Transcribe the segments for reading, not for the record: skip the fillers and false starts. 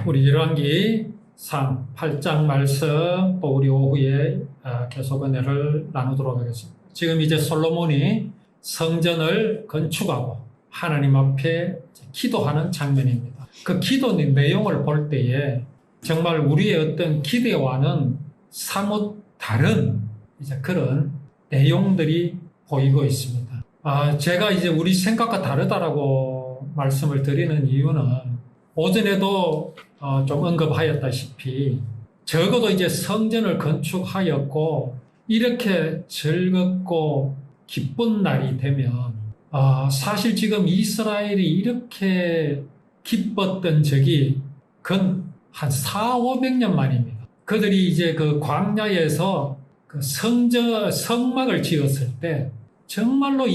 우리 열왕기 8장 말씀 또 우리 오후에 계속 은혜를 나누도록 하겠습니다. 지금 이제 솔로몬이 성전을 건축하고 하나님 앞에 기도하는 장면입니다. 그 기도 내용을 볼 때에 정말 우리의 어떤 기대와는 사뭇 다른 이제 그런 내용들이 보이고 있습니다. 제가 이제 우리 생각과 다르다라고 말씀을 드리는 이유는 오전에도 좀 언급하였다시피 적어도 이제 성전을 건축하였고 이렇게 즐겁고 기쁜 날이 되면 사실 지금 이스라엘이 이렇게 기뻤던 적이 근 한 400-500년 만입니다. 그들이 이제 그 광야에서 그 성막을 지었을 때 정말로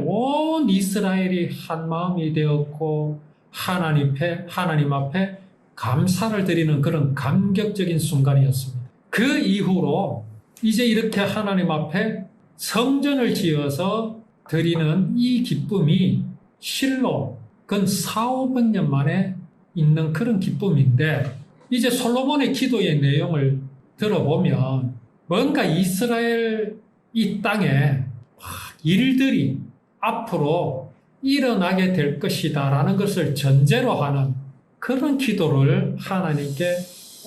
온 이스라엘이 한 마음이 되었고 하나님 앞에 감사를 드리는 그런 감격적인 순간이었습니다. 그 이후로 이제 이렇게 하나님 앞에 성전을 지어서 드리는 이 기쁨이 실로 근 400-500년 만에 있는 그런 기쁨인데 이제 솔로몬의 기도의 내용을 들어보면 뭔가 이스라엘 이 땅에 일들이 앞으로 일어나게 될 것이다 라는 것을 전제로 하는 그런 기도를 하나님께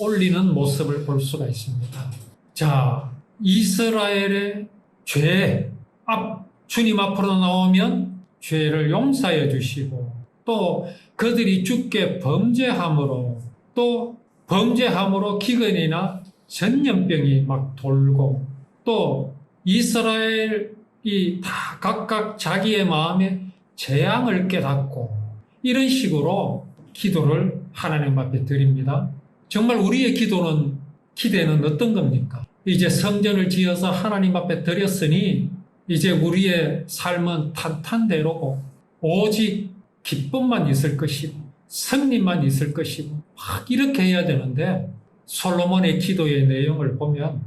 올리는 모습을 볼 수가 있습니다. 자, 이스라엘의 죄, 주님 앞으로 나오면 죄를 용서해 주시고 또 그들이 주께 범죄함으로 기근이나 전염병이 막 돌고 또 이스라엘이 다 각각 자기의 마음에 재앙을 깨닫고 이런 식으로 기도를 하나님 앞에 드립니다. 정말 우리의 기대는 어떤 겁니까? 이제 성전을 지어서 하나님 앞에 드렸으니 이제 우리의 삶은 탄탄대로고 오직 기쁨만 있을 것이고 승리만 있을 것이고 막 이렇게 해야 되는데 솔로몬의 기도의 내용을 보면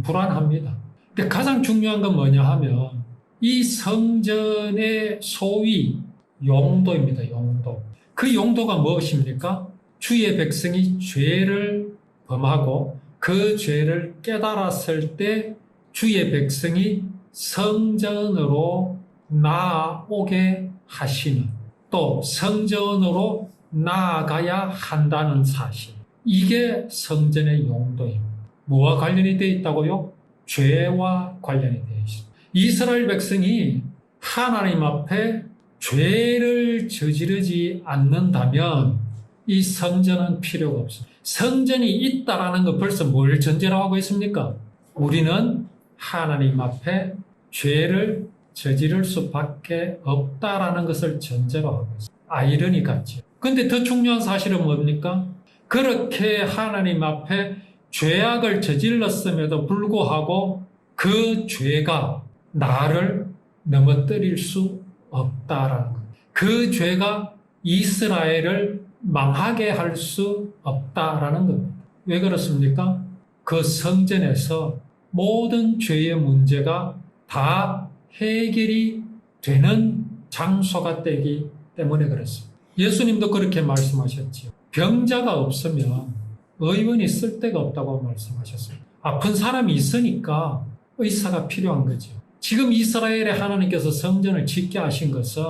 불안합니다. 근데 가장 중요한 건 뭐냐 하면 이 성전의 소위 용도입니다. 용도. 그 용도가 무엇입니까? 주의 백성이 죄를 범하고 그 죄를 깨달았을 때 주의 백성이 성전으로 나아오게 하시는 또 성전으로 나아가야 한다는 사실. 이게 성전의 용도입니다. 뭐와 관련이 되어 있다고요? 죄와 관련이 되어 있습니다. 이스라엘 백성이 하나님 앞에 죄를 저지르지 않는다면 이 성전은 필요가 없습니다. 성전이 있다라는 거 벌써 뭘 전제로 하고 있습니까? 우리는 하나님 앞에 죄를 저지를 수밖에 없다라는 것을 전제로 하고 있습니다. 아이러니 같죠. 그런데 더 중요한 사실은 뭡니까? 그렇게 하나님 앞에 죄악을 저질렀음에도 불구하고 그 죄가 나를 넘어뜨릴 수 없다라는 것. 그 죄가 이스라엘을 망하게 할 수 없다라는 겁니다. 왜 그렇습니까? 그 성전에서 모든 죄의 문제가 다 해결이 되는 장소가 되기 때문에 그렇습니다. 예수님도 그렇게 말씀하셨지요. 병자가 없으면 의원이 쓸데가 없다고 말씀하셨습니다. 아픈 사람이 있으니까 의사가 필요한 거죠. 지금 이스라엘의 하나님께서 성전을 짓게 하신 것은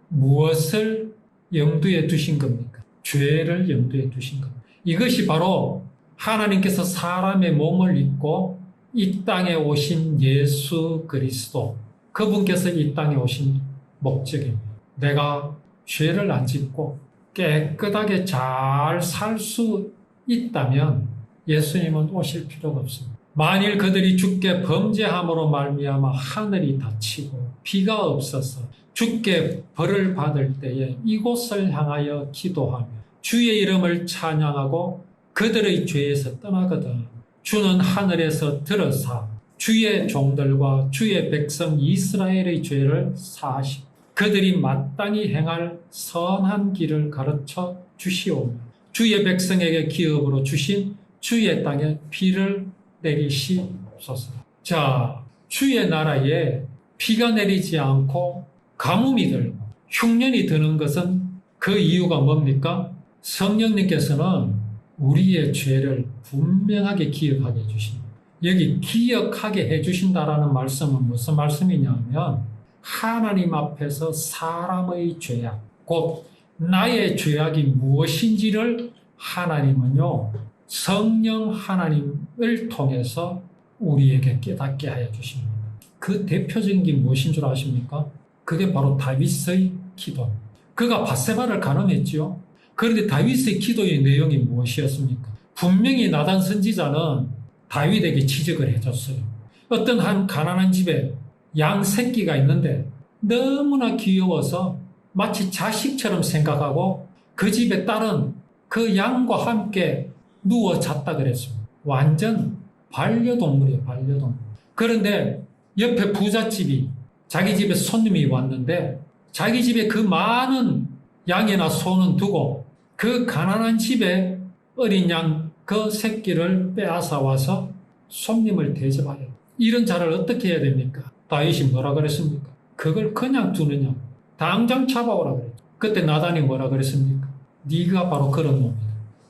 무엇을 염두에 두신 겁니까? 죄를 염두에 두신 겁니다. 이것이 바로 하나님께서 사람의 몸을 입고 이 땅에 오신 예수 그리스도, 그분께서 이 땅에 오신 목적입니다. 내가 죄를 안 짓고 깨끗하게 잘 살 수 있다면 예수님은 오실 필요가 없습니다. 만일 그들이 주께 범죄함으로 말미암아 하늘이 닫히고 비가 없어서 주께 벌을 받을 때에 이곳을 향하여 기도하며 주의 이름을 찬양하고 그들의 죄에서 떠나거든 주는 하늘에서 들어사 주의 종들과 주의 백성 이스라엘의 죄를 사하시고 그들이 마땅히 행할 선한 길을 가르쳐 주시오며 주의 백성에게 기업으로 주신 주의 땅에 비를 내리시옵소서. 자, 주의 나라에 비가 내리지 않고 가뭄이 들고 흉년이 드는 것은 그 이유가 뭡니까? 성령님께서는 우리의 죄를 분명하게 기억하게 해주십니다. 여기 기억하게 해주신다라는 말씀은 무슨 말씀이냐면 하나님 앞에서 사람의 죄악, 곧 나의 죄악이 무엇인지를 하나님은요, 성령 하나님을 통해서 우리에게 깨닫게 하여 주십니다. 그 대표적인 게 무엇인 줄 아십니까? 그게 바로 다윗의 기도. 그가 밧세바를 간음했지요. 그런데 다윗의 기도의 내용이 무엇이었습니까? 분명히 나단 선지자는 다윗에게 지적을 해줬어요. 어떤 한 가난한 집에 양 새끼가 있는데 너무나 귀여워서 마치 자식처럼 생각하고 그 집의 딸은 그 양과 함께 누워 잤다 그랬습니다. 완전 반려동물이에요, 반려동물. 그런데 옆에 부잣집이 자기 집에 손님이 왔는데 자기 집에 그 많은 양이나 소는 두고 그 가난한 집에 어린 양 그 새끼를 빼앗아 와서 손님을 대접하려. 이런 자를 어떻게 해야 됩니까? 다윗이 뭐라 그랬습니까? 그걸 그냥 두느냐? 당장 잡아오라 그랬죠. 그때 나단이 뭐라 그랬습니까? 네가 바로 그런 놈이다.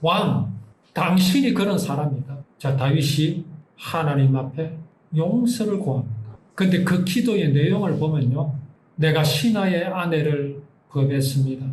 왕, 당신이 그런 사람이다. 자, 다윗이 하나님 앞에 용서를 구합니다. 근데 그 기도의 내용을 보면요. 내가 신하의 아내를 범했습니다.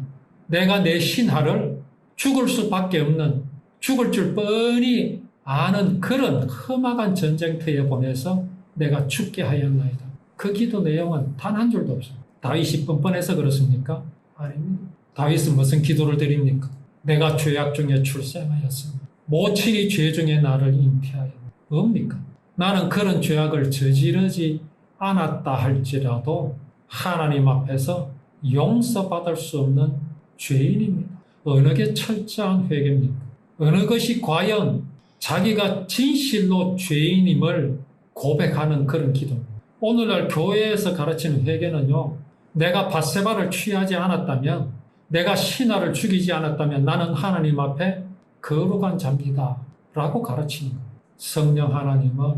내가 내 신하를 죽을 수밖에 없는, 죽을 줄 뻔히 아는 그런 험악한 전쟁터에 보내서 내가 죽게 하였나이다. 그 기도 내용은 단 한 줄도 없습니다. 다윗이 뻔뻔해서 그렇습니까? 아닙니다. 다윗은 무슨 기도를 드립니까? 내가 죄악 중에 출생하였습니다. 모친이 죄 중에 나를 잉태하였다. 뭡니까? 나는 그런 죄악을 저지르지 않았다 할지라도 하나님 앞에서 용서받을 수 없는 죄인입니다. 어느 게 철저한 회개입니까? 어느 것이 과연 자기가 진실로 죄인임을 고백하는 그런 기도입니다. 오늘날 교회에서 가르치는 회개는요, 내가 밧세바를 취하지 않았다면, 내가 신하를 죽이지 않았다면 나는 하나님 앞에 거룩한 자입니다 라고 가르치는 거예요. 성령 하나님은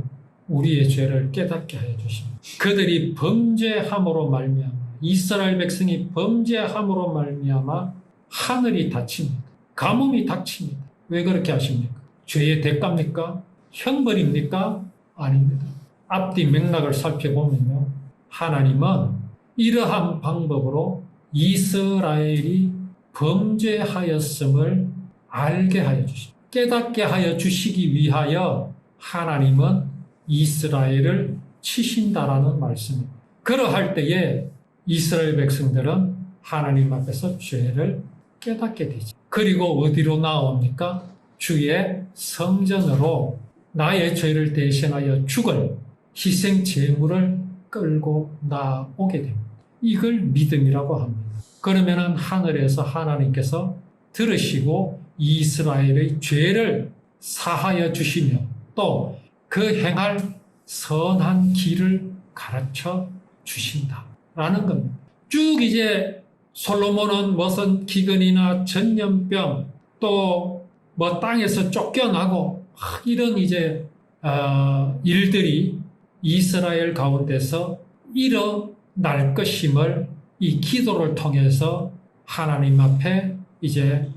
우리의 죄를 깨닫게 하여 주십니다. 그들이 범죄함으로 말미암아, 이스라엘 백성이 범죄함으로 말미암아 하늘이 닫힙니다. 가뭄이 닥칩니다. 왜 그렇게 하십니까? 죄의 대가입니까? 형벌입니까? 아닙니다. 앞뒤 맥락을 살펴보면요, 하나님은 이러한 방법으로 이스라엘이 범죄하였음을 알게 하여 주십니다. 깨닫게 하여 주시기 위하여 하나님은 이스라엘을 치신다라는 말씀입니다. 그러할 때에 이스라엘 백성들은 하나님 앞에서 죄를 깨닫게 되죠. 그리고 어디로 나옵니까? 주의 성전으로 나의 죄를 대신하여 죽을 희생 제물을 끌고 나오게 됩니다. 이걸 믿음이라고 합니다. 그러면은 하늘에서 하나님께서 들으시고 이스라엘의 죄를 사하여 주시며 또 그 행할 선한 길을 가르쳐 주신다라는 겁니다. 쭉 이제 솔로몬은 무슨 기근이나 전염병 또 뭐 땅에서 쫓겨나고 이런 이제 일들이 이스라엘 가운데서 일어날 것임을 이 기도를 통해서 하나님 앞에 이제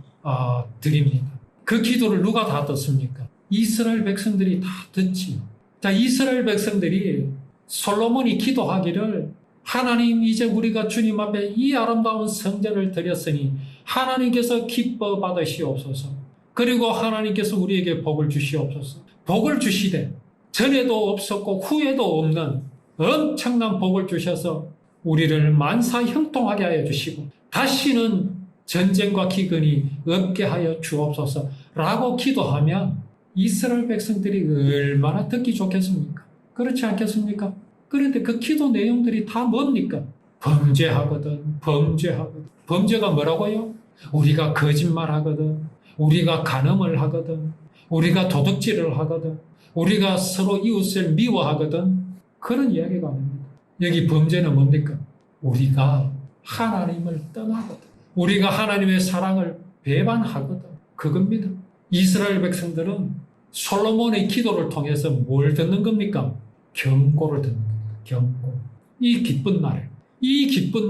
드립니다. 그 기도를 누가 다 듣습니까? 이스라엘 백성들이 다 듣지요. 자, 이스라엘 백성들이 솔로몬이 기도하기를 하나님, 이제 우리가 주님 앞에 이 아름다운 성전을 드렸으니 하나님께서 기뻐 받으시옵소서. 그리고 하나님께서 우리에게 복을 주시옵소서. 복을 주시되 전에도 없었고 후에도 없는 엄청난 복을 주셔서 우리를 만사 형통하게 하여 주시고 다시는 전쟁과 기근이 없게 하여 주옵소서 라고 기도하면 이스라엘 백성들이 얼마나 듣기 좋겠습니까? 그렇지 않겠습니까? 그런데 그 기도 내용들이 다 뭡니까? 범죄하거든. 범죄가 뭐라고요? 우리가 거짓말하거든. 우리가 간음을 하거든. 우리가 도둑질을 하거든. 우리가 서로 이웃을 미워하거든. 그런 이야기가 아닙니다. 여기 범죄는 뭡니까? 우리가 하나님을 떠나거든. 우리가 하나님의 사랑을 배반하거든. 그겁니다. 이스라엘 백성들은 솔로몬의 기도를 통해서 뭘 듣는 겁니까? 경고를 듣는 겁니다. 경고. 이 기쁜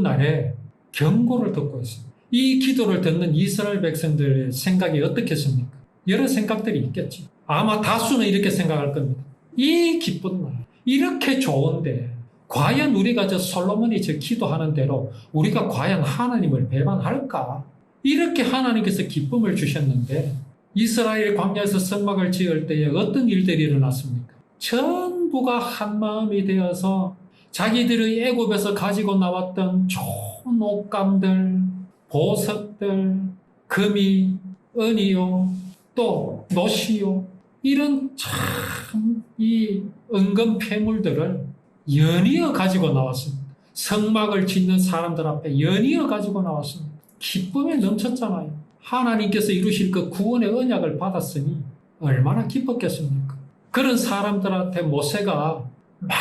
날에 경고를 듣고 있습니다. 이 기도를 듣는 이스라엘 백성들의 생각이 어떻겠습니까? 여러 생각들이 있겠지. 아마 다수는 이렇게 생각할 겁니다. 이 기쁜 날, 이렇게 좋은데 과연 우리가 저 솔로몬이 저 기도하는 대로 우리가 과연 하나님을 배반할까? 이렇게 하나님께서 기쁨을 주셨는데 이스라엘 광야에서 성막을 지을 때에 어떤 일들이 일어났습니까? 전부가 한 마음이 되어서 자기들의 애굽에서 가지고 나왔던 좋은 옷감들, 보석들, 금이, 은이요, 또 노시요, 이런 참 이 은금 폐물들을 연이어 가지고 나왔습니다. 성막을 짓는 사람들 앞에 연이어 가지고 나왔습니다. 기쁨에 넘쳤잖아요. 하나님께서 이루실 그 구원의 언약을 받았으니 얼마나 기뻤겠습니까? 그런 사람들한테 모세가 막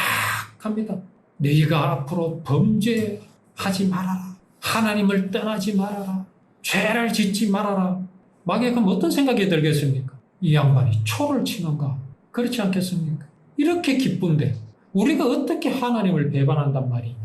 합니다. 너희가 앞으로 범죄하지 말아라. 하나님을 떠나지 말아라. 죄를 짓지 말아라. 막에 그럼 어떤 생각이 들겠습니까? 이 양반이 초를 치는가? 그렇지 않겠습니까? 이렇게 기쁜데 우리가 어떻게 하나님을 배반한단 말이냐?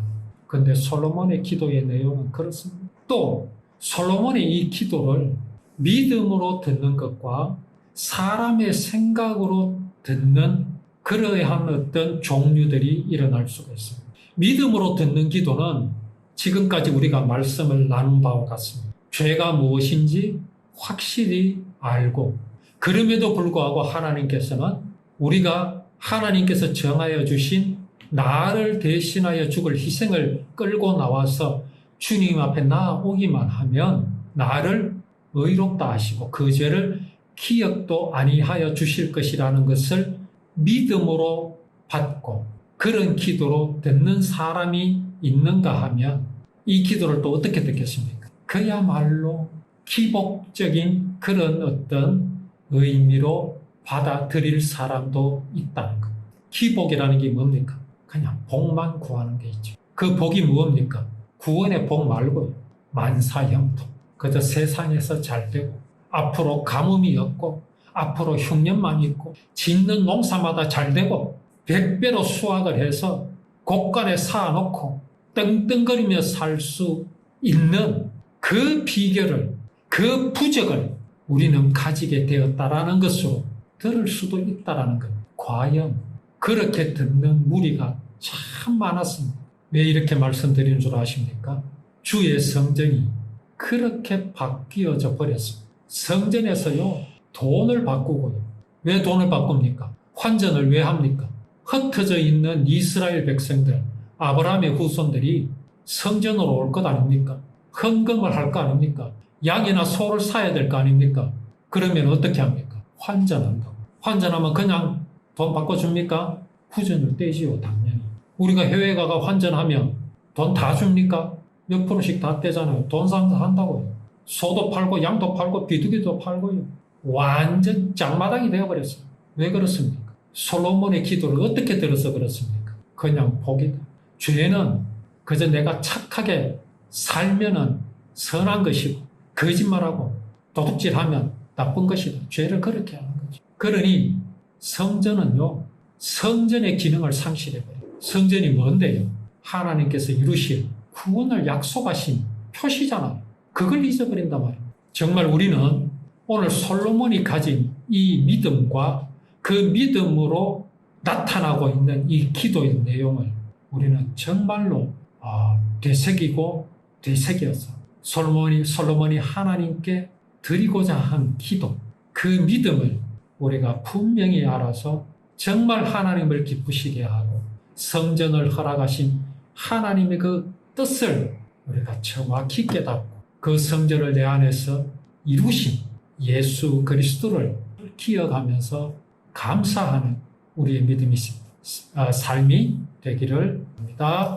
근데 솔로몬의 기도의 내용은 그렇습니다. 또 솔로몬의 이 기도를 믿음으로 듣는 것과 사람의 생각으로 듣는 그러한 어떤 종류들이 일어날 수가 있습니다. 믿음으로 듣는 기도는 지금까지 우리가 말씀을 나눈 바와 같습니다. 죄가 무엇인지 확실히 알고 그럼에도 불구하고 하나님께서는 우리가 하나님께서 정하여 주신 나를 대신하여 죽을 희생을 끌고 나와서 주님 앞에 나아오기만 하면 나를 의롭다 하시고 그 죄를 기억도 아니하여 주실 것이라는 것을 믿음으로 받고 그런 기도로 듣는 사람이 있는가 하면 이 기도를 또 어떻게 듣겠습니까? 그야말로 기복적인 그런 어떤 의미로 받아들일 사람도 있다는 것. 기복이라는 게 뭡니까? 그냥 복만 구하는 게 있죠. 그 복이 무엇입니까? 구원의 복 말고요. 만사형통. 그저 세상에서 잘 되고 앞으로 가뭄이 없고 앞으로 흉년만 있고 짓는 농사마다 잘 되고 100배로 수확을 해서 곳간에 쌓아놓고 떵떵거리며 살 수 있는 그 비결을 그 부적을 우리는 가지게 되었다라는 것으로 들을 수도 있다라는 것. 과연 그렇게 듣는 무리가 참 많았습니다. 왜 이렇게 말씀드리는 줄 아십니까? 주의 성전이 그렇게 바뀌어져 버렸습니다. 성전에서요 돈을 바꾸고요. 왜 돈을 바꿉니까? 환전을 왜 합니까? 흩어져 있는 이스라엘 백성들, 아브라함의 후손들이 성전으로 올 것 아닙니까? 헌금을 할 거 아닙니까? 양이나 소를 사야 될 거 아닙니까? 그러면 어떻게 합니까? 환전한다고. 환전하면 그냥 돈 바꿔줍니까? 후전을 떼지요, 당연히. 우리가 해외 가가 환전하면 돈 다 줍니까? 몇 프로씩 다 떼잖아요. 돈 상한다고요. 소도 팔고 양도 팔고 비둘기도 팔고요. 완전 짱마당이 되어버렸어요. 왜 그렇습니까? 솔로몬의 기도를 어떻게 들어서 그렇습니까? 그냥 복이다. 죄는 그저 내가 착하게 살면은 선한 것이고 거짓말하고 도둑질하면 나쁜 것이다. 죄를 그렇게 하는 거죠. 그러니 성전은요. 성전의 기능을 상실해버려요. 성전이 뭔데요? 하나님께서 이루실 구원을 약속하신 표시잖아요. 그걸 잊어버린단 말이에요. 정말 우리는 오늘 솔로몬이 가진 이 믿음과 그 믿음으로 나타나고 있는 이 기도의 내용을 우리는 정말로 되새기고 되새겨서 솔로몬이 하나님께 드리고자 한 기도, 그 믿음을 우리가 분명히 알아서 정말 하나님을 기쁘시게 하고 성전을 허락하신 하나님의 그 뜻을 우리가 정확히 깨닫고 그 성전을 내 안에서 이루신 예수 그리스도를 기억하면서 감사하는 우리의 삶이 되기를 합니다.